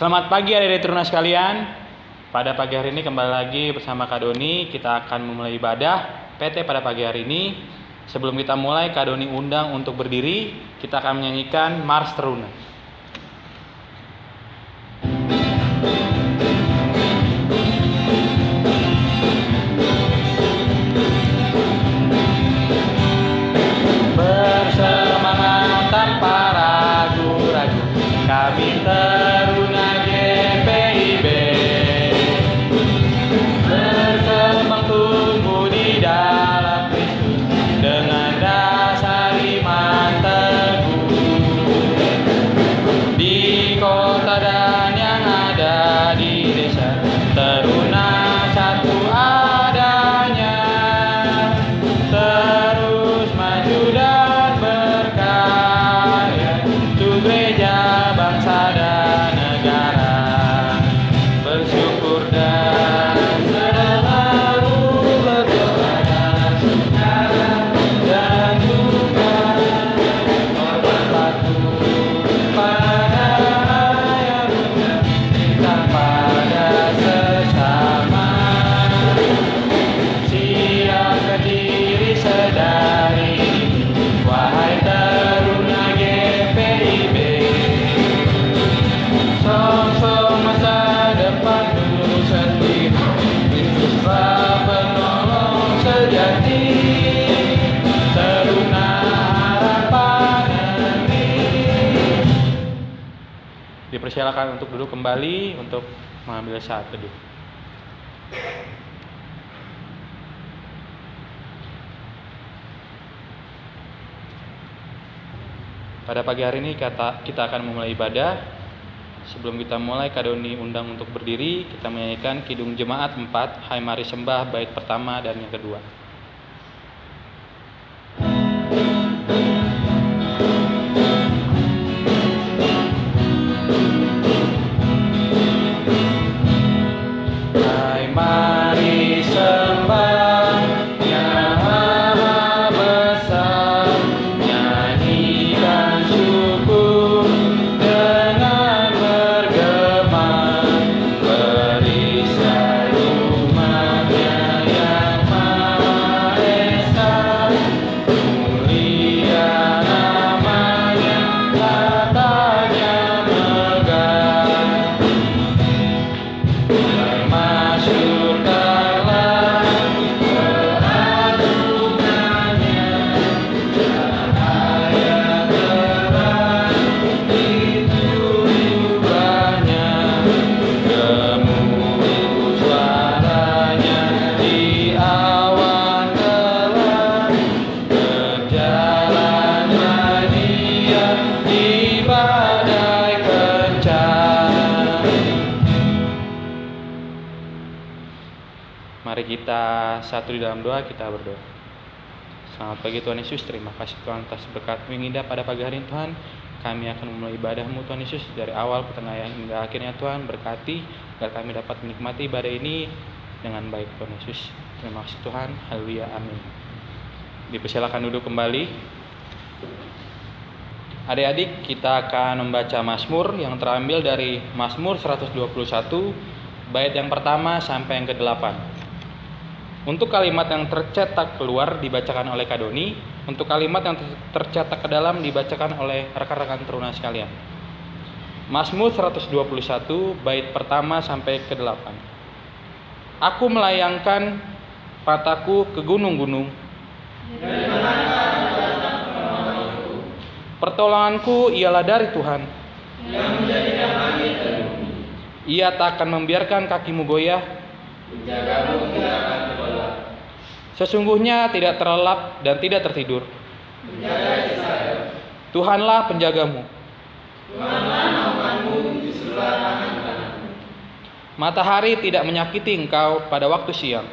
Selamat pagi adik-adik Teruna sekalian. Pada pagi hari ini kembali lagi bersama Kak Doni. Kita akan memulai ibadah PT pada pagi hari ini. Sebelum kita mulai, Kak Doni undang untuk berdiri. Kita akan menyanyikan Mars Teruna. Bersemangat tanpa ragu-ragu, kami Teruna GPIB berkembang tumbuh di dalam Kristus dengan dasar iman teguh. Di kota dan yang ada di desa, Teruna satu adanya, terus maju dan berkarya untuk gereja, bangsa dan negara. Bersyukur dan selalu berdoa dalam segala dan duka, hormat patuh pada ayah bunda, cinta pada sesama, siapkan diri sedari ini, wahai Teruna GPIB. Song-song masa depan dulu sendiri, Kristuslah penolong sejati, Teruna harapan negeri. Dipersilakan untuk duduk kembali untuk mengambil saat teduh. Pada pagi hari ini kita akan memulai ibadah. Sebelum kita mulai, Kak Doni undang untuk berdiri. Kita menyanyikan Kidung Jemaat 4, Hai Mari Sembah, bait pertama dan yang kedua. Hai mari sembah Yang Maha Besar, nyanyikan syukur dengan bergema, beri umatnya yang Maha Esa, mulia namanya, tatanya megah. Masyurkanlah keagungannya, cahaya terang itu jubahnya, gemuruh suaranya di awan gelap, berjalannya dia di badai kencang. Mari kita satu di dalam doa, kita berdoa. Selamat pagi Tuhan Yesus, terima kasih Tuhan atas berkat-Mu yang indah pada pagi hari ini Tuhan. Kami akan memulai ibadah-Mu Tuhan Yesus dari awal, pertengahan hingga akhirnya Tuhan. Berkati agar kami dapat menikmati ibadah ini dengan baik Tuhan Yesus. Terima kasih Tuhan, haleluya, amin. Dipersilakan duduk kembali. Adik-adik, kita akan membaca Mazmur yang terambil dari Mazmur 121 bait yang pertama sampai yang ke-8. Untuk kalimat yang tercetak keluar dibacakan oleh Kak Doni, untuk kalimat yang tercetak ke dalam dibacakan oleh rekan-rekan Teruna sekalian. Mazmur 121 bait pertama sampai ke-8. Aku melayangkan mataku ke gunung-gunung, pertolonganku ialah dari Tuhan. Ia tak akan membiarkan kakimu goyah, sesungguhnya tidak terlelap dan tidak tertidur. Tuhanlah penjagamu. Matahari tidak menyakiti engkau pada waktu siang,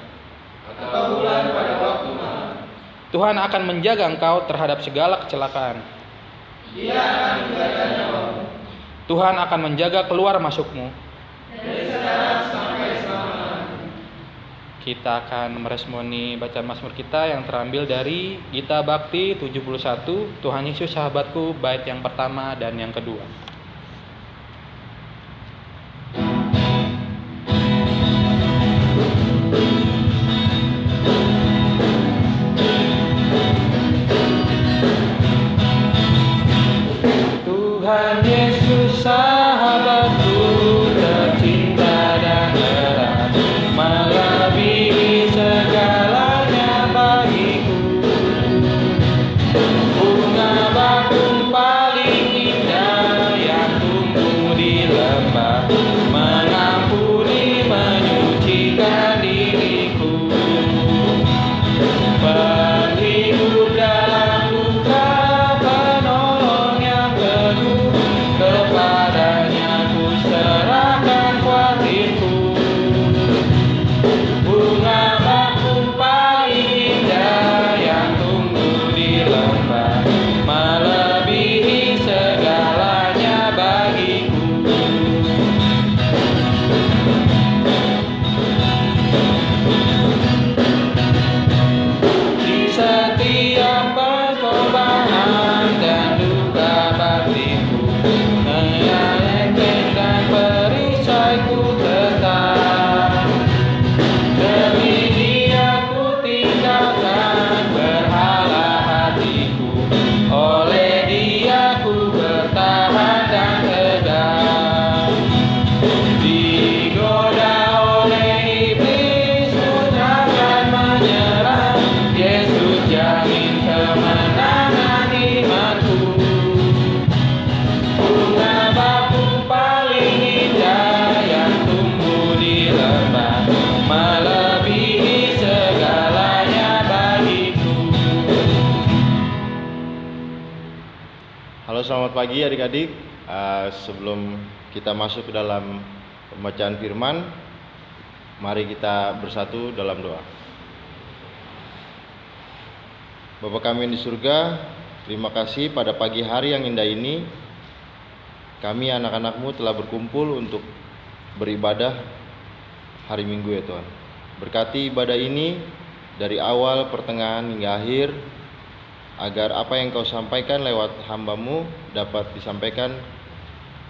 Tuhan akan menjaga engkau terhadap segala kecelakaan. Tuhan akan menjaga keluar masukmu. Kita akan meresponi bacaan Mazmur kita yang terambil dari Gita Bakti 71, Tuhan Yesus Sahabatku, bait yang pertama dan yang kedua. lembah, mengampuni, menyucikan diriku. Penghibur dalam duka, penolong yang teguh, kepadanya ku serahkan khawatirku. Bunga bakung paling indah yang tumbuh di lembah, melebihi segalanya bagiku. Di setiap percobaan dan duka baktiku, menyalahkan dan perisaiku tetap. Demi Dia ku tinggalkan berhala hatiku, oleh Dia ku bertahan dan tegar. Digoda oleh iblis pun akan menyerah, Yesus jamin kemenangan imanku. Bunga bakung paling indah yang tumbuh di lembah, melebihi segalanya bagiku. Halo, selamat pagi adik-adik. Sebelum kita masuk ke dalam pembacaan firman, mari kita bersatu dalam doa. Bapa kami yang di surga, terima kasih pada pagi hari yang indah ini. Kami anak-anak-Mu telah berkumpul untuk beribadah hari Minggu ya Tuhan. Berkati ibadah ini dari awal, pertengahan hingga akhir, agar apa yang Kau sampaikan lewat hamba-Mu dapat disampaikan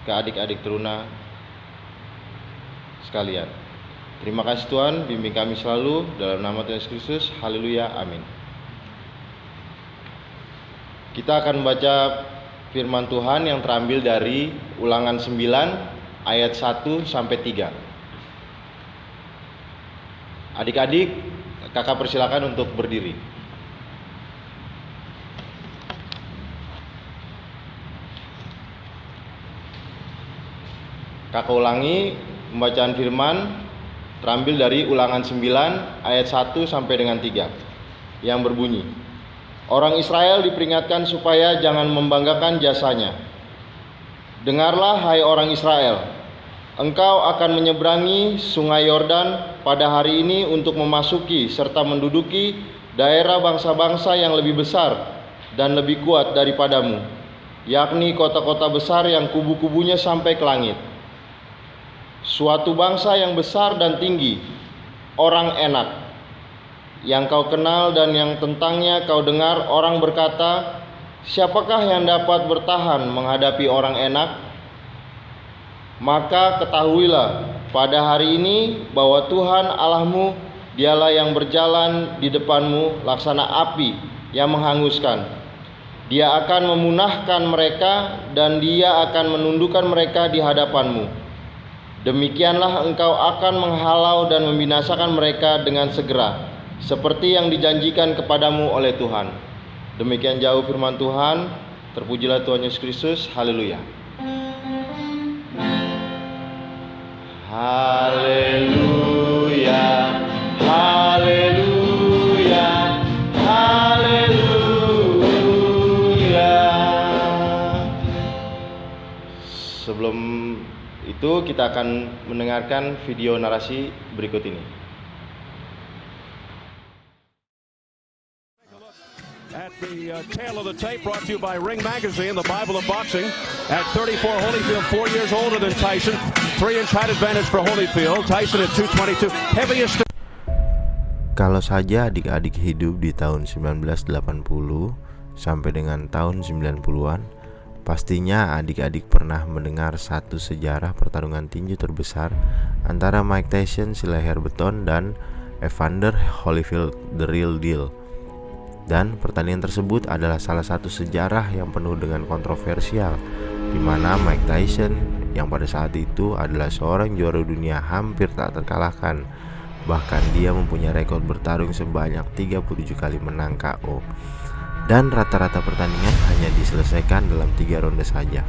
ke adik-adik teruna sekalian. Terima kasih Tuhan, bimbing kami selalu dalam nama Tuhan Yesus Kristus. Haleluya, amin. Kita akan membaca firman Tuhan yang terambil dari Ulangan 9 ayat 1 sampai 3. Adik-adik, kakak persilakan untuk berdiri. Kakak ulangi pembacaan firman terambil dari Ulangan 9 ayat 1 sampai dengan 3 yang berbunyi, orang Israel diperingatkan supaya jangan membanggakan jasanya. Dengarlah hai orang Israel, engkau akan menyeberangi sungai Yordan pada hari ini untuk memasuki serta menduduki daerah bangsa-bangsa yang lebih besar dan lebih kuat daripadamu, yakni kota-kota besar yang kubu-kubunya sampai ke langit. Suatu bangsa yang besar dan tinggi, orang enak, yang kau kenal dan yang tentangnya kau dengar orang berkata, siapakah yang dapat bertahan menghadapi orang enak? Maka ketahuilah pada hari ini bahwa Tuhan Allahmu, Dialah yang berjalan di depanmu laksana api yang menghanguskan. Dia akan memunahkan mereka dan Dia akan menundukkan mereka di hadapanmu. Demikianlah engkau akan menghalau dan membinasakan mereka dengan segera, seperti yang dijanjikan kepadamu oleh Tuhan. Demikian jauh firman Tuhan. Terpujilah Tuhan Yesus Kristus. Haleluya. Haleluya. Haleluya. Haleluya. Sebelum itu kita akan mendengarkan video narasi berikut ini. At the tail of the tape, brought to you by Ring Magazine, the Bible of Boxing. At 34, Holyfield 4 years older than Tyson. 3-inch height advantage for Holyfield. Tyson at 222, heaviest. Kalau saja adik-adik hidup di tahun 1980 sampai dengan tahun 90-an, pastinya adik-adik pernah mendengar satu sejarah pertarungan tinju terbesar antara Mike Tyson si leher beton dan Evander Holyfield the real deal. Dan pertandingan tersebut adalah salah satu sejarah yang penuh dengan kontroversial, di mana Mike Tyson yang pada saat itu adalah seorang juara dunia hampir tak terkalahkan. Bahkan dia mempunyai rekor bertarung sebanyak 37 kali menang KO. Dan rata-rata pertandingan hanya diselesaikan dalam 3 ronde saja.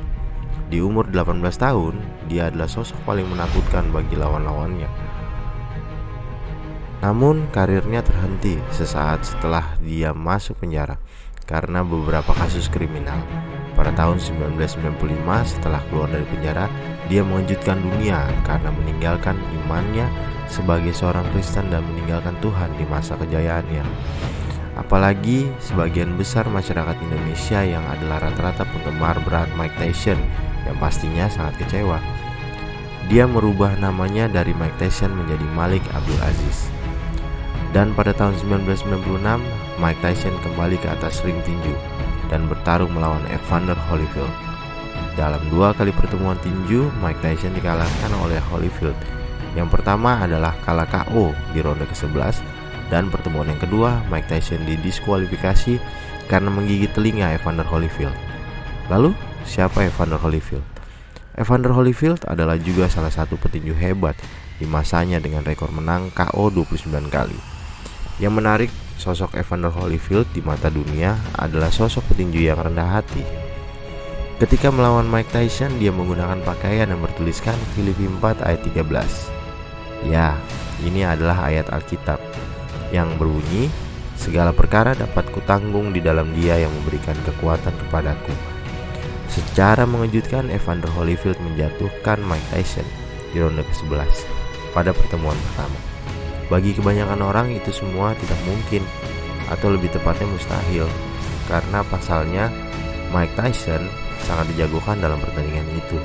Di umur 18 tahun, dia adalah sosok paling menakutkan bagi lawan-lawannya. Namun karirnya terhenti sesaat setelah dia masuk penjara karena beberapa kasus kriminal. Pada tahun 1995 setelah keluar dari penjara, dia mengejutkan dunia karena meninggalkan imannya sebagai seorang Kristen dan meninggalkan Tuhan di masa kejayaannya. Apalagi sebagian besar masyarakat Indonesia yang adalah rata-rata penggemar berat Mike Tyson yang pastinya sangat kecewa. Dia merubah namanya dari Mike Tyson menjadi Malik Abdul Aziz. Dan pada tahun 1996, Mike Tyson kembali ke atas ring tinju dan bertarung melawan Evander Holyfield. Dalam 2 kali pertemuan tinju, Mike Tyson dikalahkan oleh Holyfield. Yang pertama adalah kalah KO di ronde ke-11, dan pertemuan yang kedua, Mike Tyson didiskualifikasi karena menggigit telinga Evander Holyfield. Lalu, siapa Evander Holyfield? Evander Holyfield adalah juga salah satu petinju hebat di masanya dengan rekor menang KO 29 kali. Yang menarik, sosok Evander Holyfield di mata dunia adalah sosok petinju yang rendah hati. Ketika melawan Mike Tyson, dia menggunakan pakaian yang bertuliskan Filipi 4 ayat 13. Ya, ini adalah ayat Alkitab yang berbunyi, segala perkara dapat kutanggung di dalam Dia yang memberikan kekuatan kepadaku. Secara mengejutkan, Evander Holyfield menjatuhkan Mike Tyson di ronde ke-11 pada pertemuan pertama. Bagi kebanyakan orang itu semua tidak mungkin, atau lebih tepatnya mustahil, karena pasalnya Mike Tyson sangat dijagokan dalam pertandingan itu.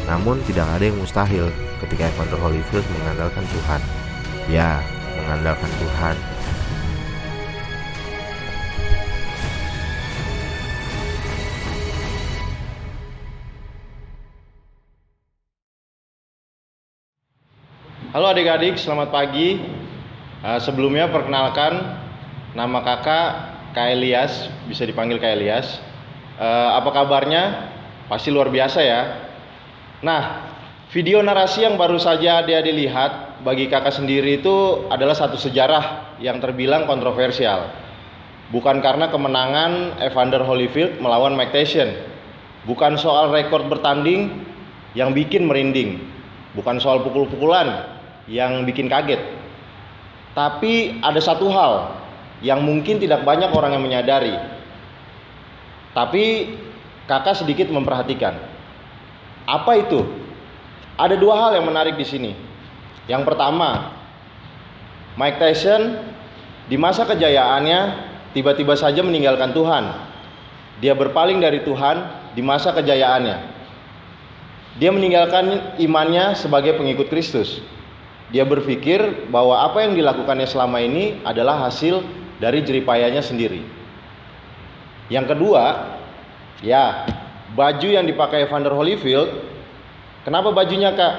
Namun tidak ada yang mustahil ketika Evander Holyfield mengandalkan Tuhan. Ya, mengandalkan Tuhan. Halo adik-adik, selamat pagi. Sebelumnya perkenalkan, nama kakak Kak Elias, bisa dipanggil Kak Elias. Apa kabarnya? Pasti luar biasa ya. Nah, video narasi yang baru saja adik-adik lihat bagi kakak sendiri itu adalah satu sejarah yang terbilang kontroversial. Bukan karena kemenangan Evander Holyfield melawan Mike Tyson, bukan soal rekor bertanding yang bikin merinding, bukan soal pukul-pukulan yang bikin kaget. Tapi ada satu hal yang mungkin tidak banyak orang yang menyadari, tapi kakak sedikit memperhatikan. Apa itu? Ada 2 hal yang menarik di sini. Yang pertama, Mike Tyson di masa kejayaannya tiba-tiba saja meninggalkan Tuhan. Dia berpaling dari Tuhan di masa kejayaannya. Dia meninggalkan imannya sebagai pengikut Kristus. Dia berpikir bahwa apa yang dilakukannya selama ini adalah hasil dari jeripayanya sendiri. Yang kedua, ya, baju yang dipakai Evander Holyfield. Kenapa bajunya, Kak?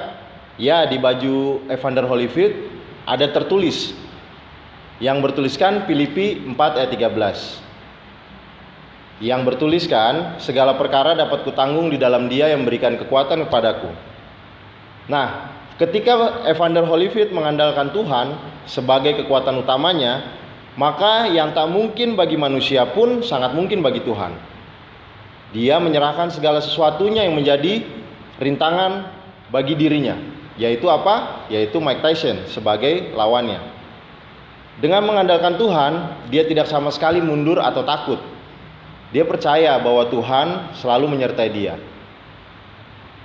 Ya, di baju Evander Holyfield ada tertulis yang bertuliskan Filipi 4 ayat 13. Yang bertuliskan, segala perkara dapat kutanggung di dalam Dia yang memberikan kekuatan kepadaku. Nah, ketika Evander Holyfield mengandalkan Tuhan sebagai kekuatan utamanya, maka yang tak mungkin bagi manusia pun sangat mungkin bagi Tuhan. Dia menyerahkan segala sesuatunya yang menjadi rintangan bagi dirinya, yaitu apa? Yaitu Mike Tyson sebagai lawannya. Dengan mengandalkan Tuhan, dia tidak sama sekali mundur atau takut. Dia percaya bahwa Tuhan selalu menyertai dia.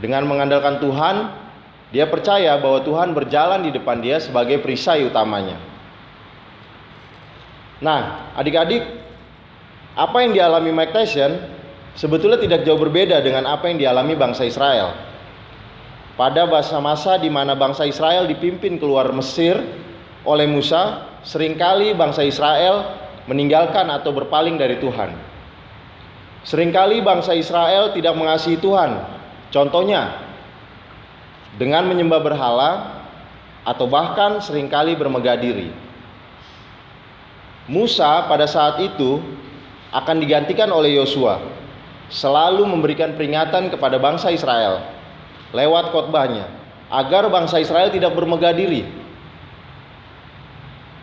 Dengan mengandalkan Tuhan, dia percaya bahwa Tuhan berjalan di depan dia sebagai perisai utamanya. Nah, adik-adik, apa yang dialami Mike Tyson sebetulnya tidak jauh berbeda dengan apa yang dialami bangsa Israel. Pada masa-masa di mana bangsa Israel dipimpin keluar Mesir oleh Musa, seringkali bangsa Israel meninggalkan atau berpaling dari Tuhan. Seringkali bangsa Israel tidak mengasihi Tuhan. Contohnya, dengan menyembah berhala atau bahkan seringkali bermegah diri. Musa pada saat itu akan digantikan oleh Yosua, selalu memberikan peringatan kepada bangsa Israel lewat khotbahnya agar bangsa Israel tidak bermegah diri,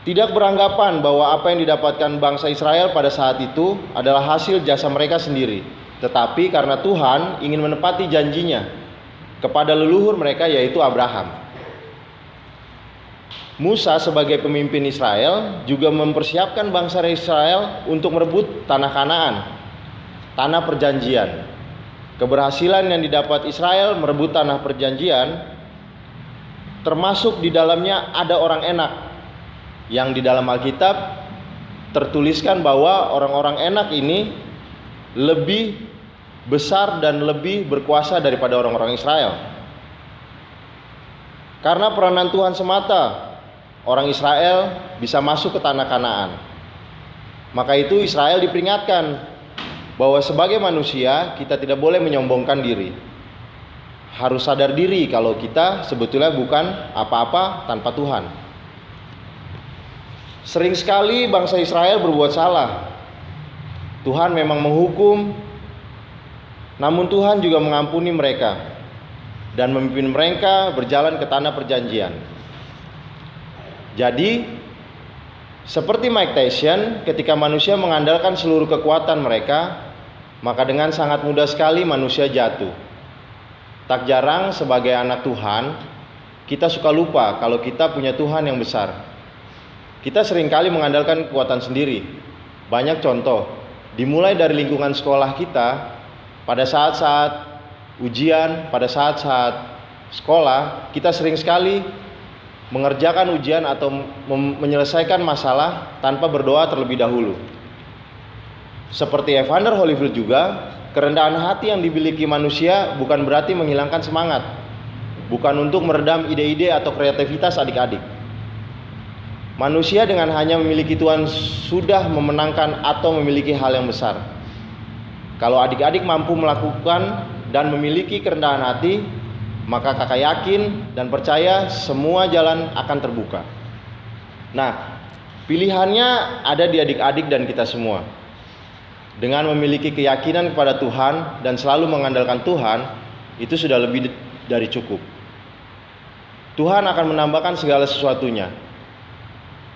tidak beranggapan bahwa apa yang didapatkan bangsa Israel pada saat itu adalah hasil jasa mereka sendiri, tetapi karena Tuhan ingin menepati janjinya kepada leluhur mereka, yaitu Abraham. Musa sebagai pemimpin Israel juga mempersiapkan bangsa Israel untuk merebut tanah Kanaan, tanah perjanjian. Keberhasilan yang didapat Israel merebut tanah perjanjian, termasuk di dalamnya ada orang Enak, yang di dalam Alkitab tertuliskan bahwa orang-orang Enak ini lebih besar dan lebih berkuasa daripada orang-orang Israel. Karena peranan Tuhan semata, orang Israel bisa masuk ke tanah Kanaan. Maka itu Israel diperingatkan bahwa sebagai manusia kita tidak boleh menyombongkan diri. Harus sadar diri kalau kita sebetulnya bukan apa-apa tanpa Tuhan. Sering sekali bangsa Israel berbuat salah. Tuhan memang menghukum, namun Tuhan juga mengampuni mereka dan memimpin mereka berjalan ke tanah perjanjian. Jadi, seperti Mike Tyson, ketika manusia mengandalkan seluruh kekuatan mereka, maka dengan sangat mudah sekali manusia jatuh. Tak jarang sebagai anak Tuhan, kita suka lupa kalau kita punya Tuhan yang besar. Kita seringkali mengandalkan kekuatan sendiri. Banyak contoh, dimulai dari lingkungan sekolah kita, pada saat-saat ujian, pada saat-saat sekolah, kita sering sekali mengerjakan ujian atau menyelesaikan masalah tanpa berdoa terlebih dahulu. Seperti Evander Holyfield juga, kerendahan hati yang dimiliki manusia bukan berarti menghilangkan semangat, bukan untuk meredam ide-ide atau kreativitas adik-adik. Manusia dengan hanya memiliki Tuhan sudah memenangkan atau memiliki hal yang besar. Kalau adik-adik mampu melakukan dan memiliki kerendahan hati, maka kakak yakin dan percaya semua jalan akan terbuka. Nah, pilihannya ada di adik-adik dan kita semua. Dengan memiliki keyakinan kepada Tuhan dan selalu mengandalkan Tuhan, itu sudah lebih dari cukup. Tuhan akan menambahkan segala sesuatunya.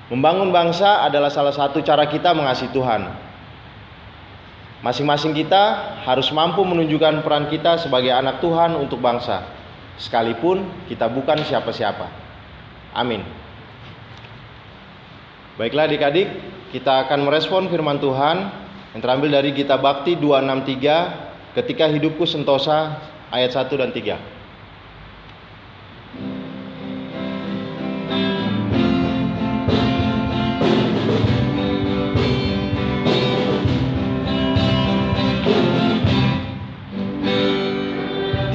Membangun bangsa adalah salah satu cara kita mengasihi Tuhan. Masing-masing kita harus mampu menunjukkan peran kita sebagai anak Tuhan untuk bangsa, sekalipun kita bukan siapa-siapa. Amin. Baiklah adik-adik, kita akan merespon firman Tuhan yang terambil dari kitab Bakti 263, ketika hidupku sentosa, ayat 1 dan 3.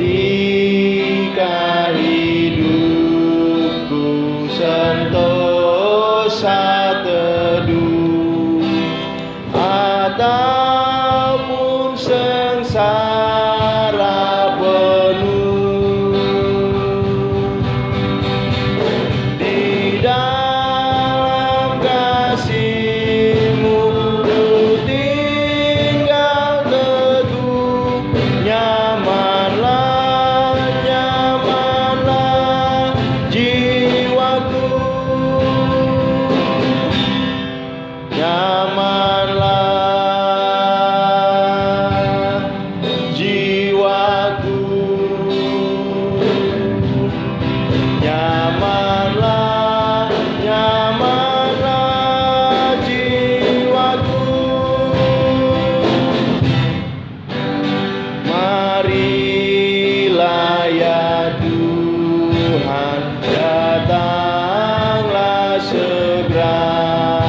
Ketika hidupku sentosa teduh ataupun sengsara penuh, di dalam kasih-Mu ku tinggal teguh, nyamanlah jiwaku, nyamanlah jiwaku, nyamanlah, nyamanlah jiwaku. Marilah ya Tuhan, datanglah segera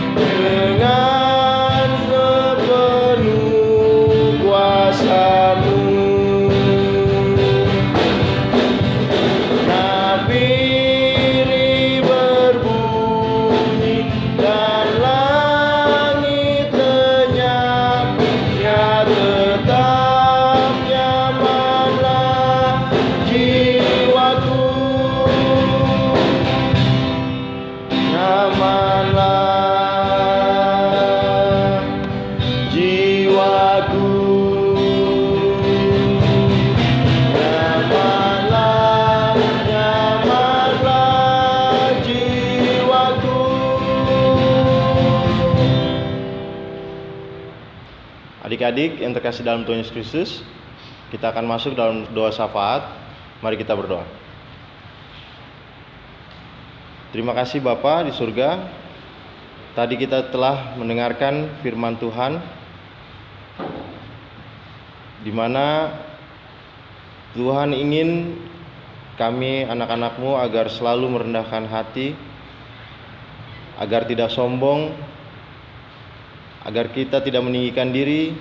dengan sepenuh kuasa-Mu. Nafiri berbunyi dan langit lenyap, ya tetap nyamanlah jiwaku. adik-adik yang terkasih dalam Tuhan Yesus Kristus, kita akan masuk dalam doa syafaat. Mari kita berdoa. Terima kasih Bapa di surga. Tadi kita telah mendengarkan firman Tuhan, di mana Tuhan ingin kami anak-anak-Mu agar selalu merendahkan hati, agar tidak sombong, agar kita tidak meninggikan diri,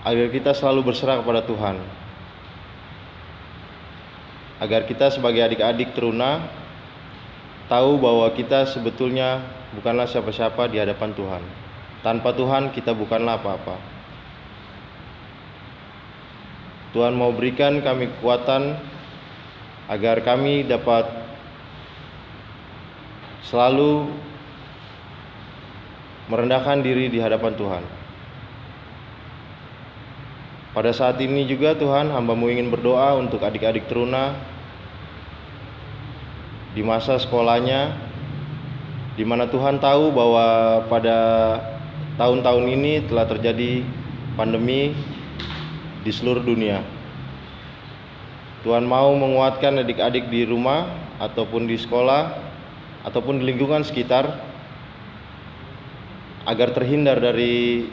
agar kita selalu berserah kepada Tuhan, agar kita sebagai adik-adik teruna tahu bahwa kita sebetulnya bukanlah siapa-siapa di hadapan Tuhan. Tanpa Tuhan kita bukanlah apa-apa. Tuhan mau berikan kami kekuatan agar kami dapat selalu merendahkan diri di hadapan Tuhan. Pada saat ini juga Tuhan, hamba-Mu ingin berdoa untuk adik-adik teruna di masa sekolahnya, di mana Tuhan tahu bahwa pada tahun-tahun ini telah terjadi pandemi di seluruh dunia. Tuhan mau menguatkan adik-adik di rumah ataupun di sekolah ataupun di lingkungan sekitar agar terhindar dari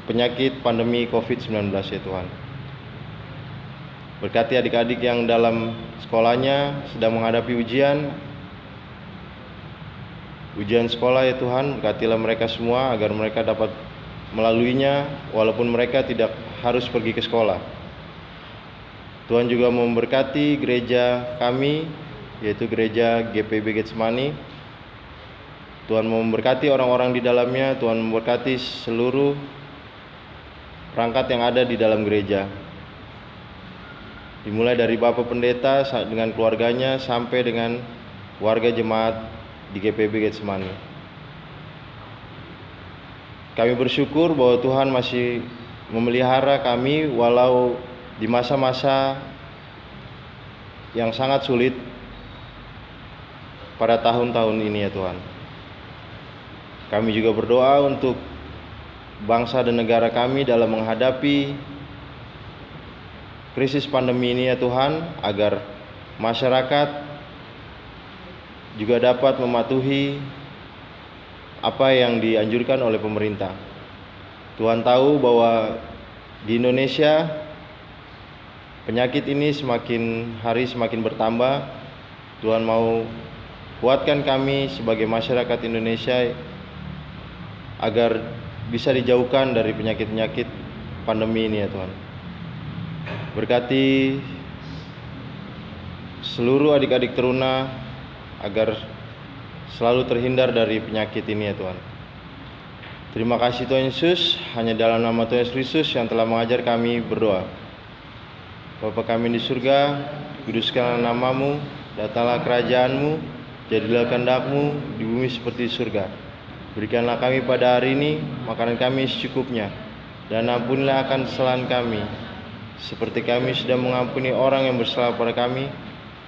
penyakit pandemi COVID-19 ya Tuhan. Berkati adik-adik yang dalam sekolahnya sedang menghadapi ujian sekolah ya Tuhan. Berkatilah mereka semua agar mereka dapat melaluinya walaupun mereka tidak harus pergi ke sekolah. Tuhan juga memberkati gereja kami, yaitu gereja GPB Getsemani. Tuhan memberkati orang-orang di dalamnya, Tuhan memberkati seluruh perangkat yang ada di dalam gereja. Dimulai dari Bapak Pendeta dengan keluarganya sampai dengan warga jemaat di GPB Getsemani. Kami bersyukur bahwa Tuhan masih memelihara kami walau di masa-masa yang sangat sulit pada tahun-tahun ini ya Tuhan. Kami juga berdoa untuk bangsa dan negara kami dalam menghadapi krisis pandemi ini ya Tuhan, agar masyarakat juga dapat mematuhi apa yang dianjurkan oleh pemerintah. Tuhan tahu bahwa di Indonesia penyakit ini semakin hari semakin bertambah. Tuhan mau kuatkan kami sebagai masyarakat Indonesia agar bisa dijauhkan dari penyakit-penyakit pandemi ini ya Tuhan. Berkati seluruh adik-adik teruna agar selalu terhindar dari penyakit ini ya Tuhan. Terima kasih Tuhan Yesus, hanya dalam nama Tuhan Yesus Kristus yang telah mengajar kami berdoa. Bapa kami di surga, kuduskanlah nama-Mu, datanglah kerajaan-Mu, jadilah kehendak-Mu di bumi seperti di surga. Berikanlah kami pada hari ini makanan kami secukupnya, dan ampunilah akan kesalahan kami, seperti kami sudah mengampuni orang yang bersalah pada kami,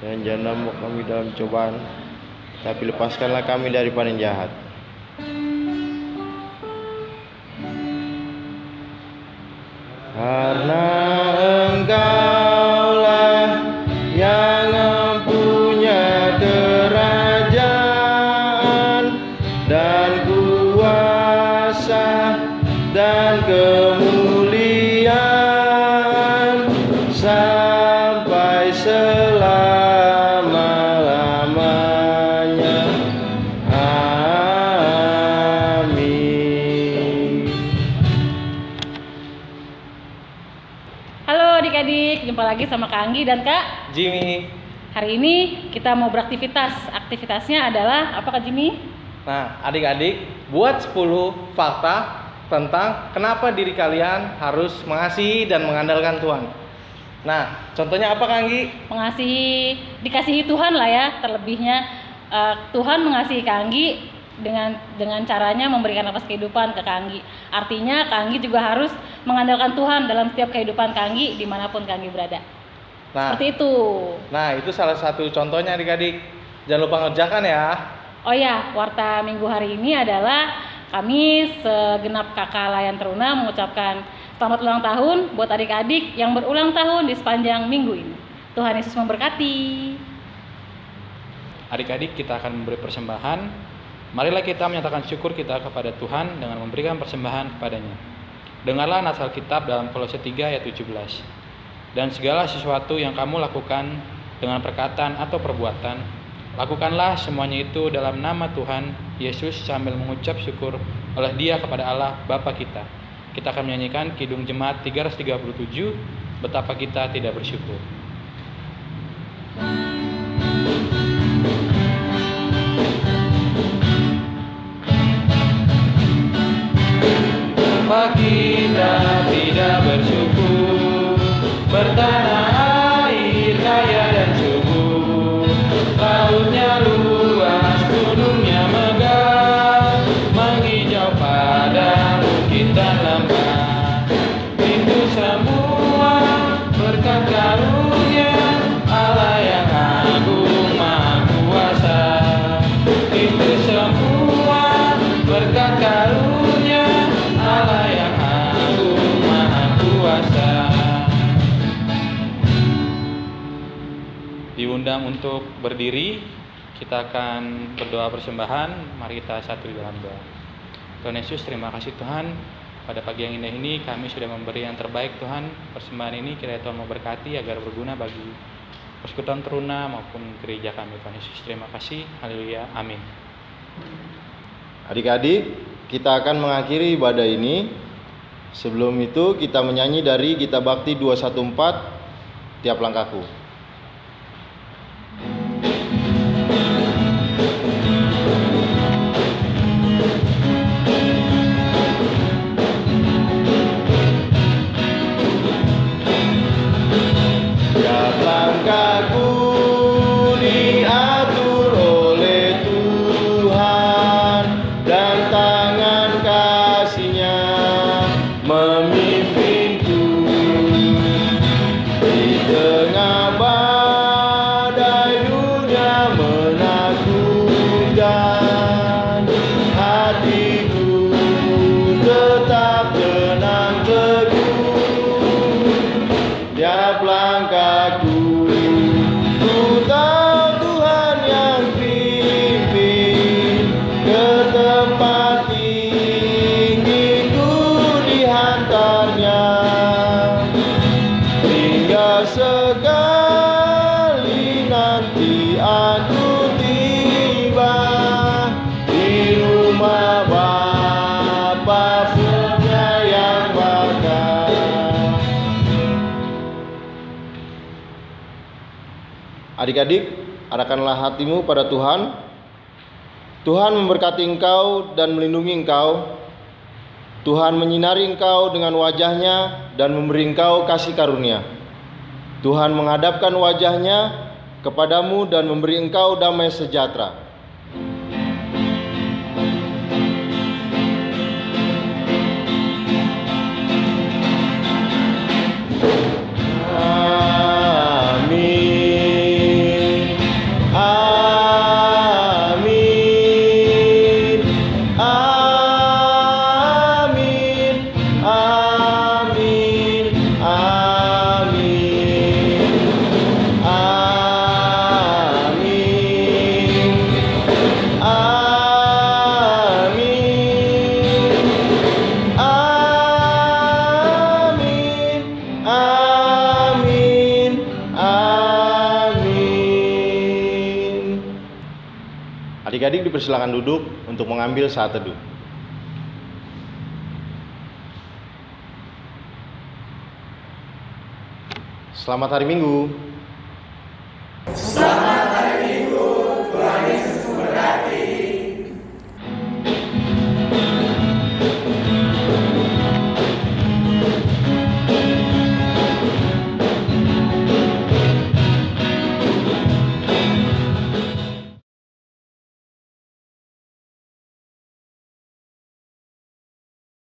dan jangan bawa kami dalam cobaan, tapi lepaskanlah kami daripada yang jahat. Karena Engkaulah yang mempunyai kerajaan dan kuasa dan kemuliaan sampai selama-lamanya. Amin. Halo adik-adik, jumpa lagi sama Kak Anggi dan Kak Jimmy. Hari ini kita mau beraktivitas. Aktivitasnya adalah apa Kak Jimmy? Nah, adik-adik, buat 10 fakta tentang kenapa diri kalian harus mengasihi dan mengandalkan Tuhan. Nah, contohnya apa Kak Anggi? Mengasihi, dikasihi Tuhan lah ya, terlebihnya Tuhan mengasihi Kak Anggi dengan caranya memberikan nafas kehidupan ke Kak Anggi. Artinya Kak Anggi juga harus mengandalkan Tuhan dalam setiap kehidupan Kak Anggi dimanapun Kak Anggi berada. Nah, Seperti itu. Nah, itu salah satu contohnya adik-adik. Jangan lupa ngerjakan ya. Oh ya, warta minggu hari ini adalah kami segenap kakak Layan Teruna mengucapkan selamat ulang tahun buat adik-adik yang berulang tahun di sepanjang minggu ini. Tuhan Yesus memberkati. Adik-adik, kita akan memberi persembahan. Marilah kita menyatakan syukur kita kepada Tuhan dengan memberikan persembahan kepadanya. Dengarlah nas Alkitab dalam Kolose 3 ayat 17. Dan segala sesuatu yang kamu lakukan dengan perkataan atau perbuatan, lakukanlah semuanya itu dalam nama Tuhan Yesus sambil mengucap syukur oleh Dia kepada Allah Bapa kita. Kita akan menyanyikan Kidung Jemaat 337, Betapa Kita Tidak Bersyukur. Betapa kita tidak bersyukur, bertanah air kaya dan subur, lautnya luas, gunungnya megah, menghijau padang bukit dan lembah. Itu semua berkat karunia Allah yang agung maha kuasa. Itu semua berkat karunia Allah yang agung maha kuasa. Diundang untuk berdiri, kita akan berdoa persembahan. Mari kita satu di dalam doa. Tuhan Yesus, terima kasih Tuhan, pada pagi yang indah ini kami sudah memberi yang terbaik Tuhan. Persembahan ini kiranya Tuhan memberkati agar berguna bagi persekutuan Teruna maupun gereja kami. Tuhan Yesus, terima kasih. Haleluya, amin. Adik-adik, kita akan mengakhiri ibadah ini. Sebelum itu kita menyanyi dari Gita Bakti 214, Tiap Langkahku. Tiap langkahku diatur oleh Tuhan, dan tangan kasih-Nya memimpinku. Di tengah badai dunia menakutkan, hatiku tetap tenang teguh. Tiap langkahku, ku tahu Tuhan yang pimpin, ke tempat tinggi ku dihantarnya. Hingga sekali nanti aku tiba di rumah Bapa penyayang bakal. Adik-adik, arahkanlah hatimu pada Tuhan. Tuhan memberkati engkau dan melindungi engkau. Tuhan menyinari engkau dengan wajah-Nya dan memberi engkau kasih karunia. Tuhan menghadapkan wajah-Nya kepadamu dan memberi engkau damai sejahtera. Amin. Amin. Amin. Amin. Amin. Amin. Amin. Amin. Amin. Adik-adik dipersilakan duduk untuk mengambil saat teduh. Selamat hari Minggu.